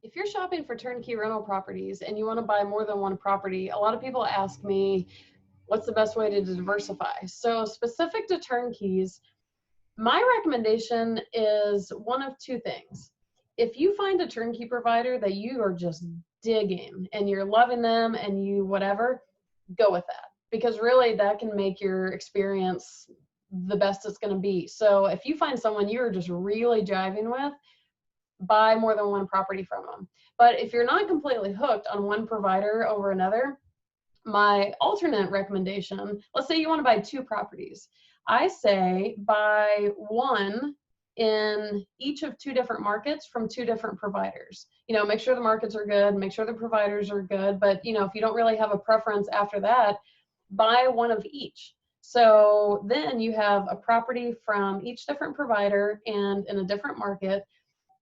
If you're shopping for turnkey rental properties and you want to buy more than one property, a lot of people ask me, what's the best way to diversify? So specific to turnkeys, my recommendation is one of two things. If you find a turnkey provider that you are just digging and you're loving them and you whatever, go with that, because really that can make your experience the best it's going to be. So if you find someone you're just really jiving with, buy more than one property from them. But if you're not completely hooked on one provider over another, my alternate recommendation, let's say you want to buy two properties. I say buy one in each of two different markets from two different providers. Make sure the markets are good, make sure the providers are good, but if you don't really have a preference after that, buy one of each. So then you have a property from each different provider and in a different market.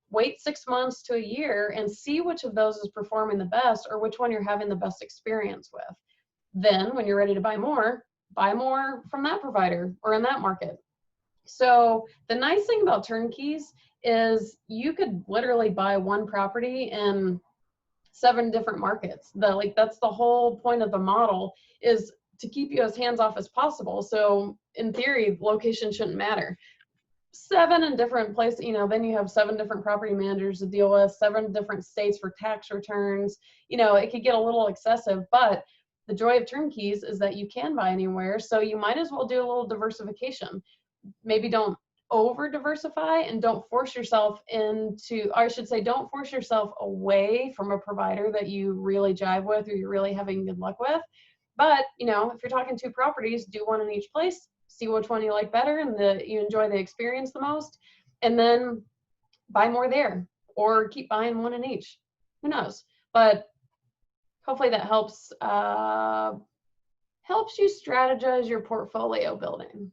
Wait 6 months to a year and see which of those is performing the best or which one you're having the best experience with. Then when you're ready to buy more from that provider or in that market. So the nice thing about turnkeys is you could literally buy one property in 7 different markets. That's the whole point of the model, is to keep you as hands off as possible. So in theory, location shouldn't matter. 7 in different places, then you have 7 different property managers to deal with, 7 different states for tax returns. It could get a little excessive, but the joy of turnkeys is that you can buy anywhere. So you might as well do a little diversification. Maybe don't over diversify and don't force yourself into, or I should say, don't force yourself away from a provider that you really jive with or you're really having good luck with. But, if you're talking 2 properties, do one in each place, see which one you like better and you enjoy the experience the most, and then buy more there or keep buying one in each. Who knows? But hopefully that helps you strategize your portfolio building.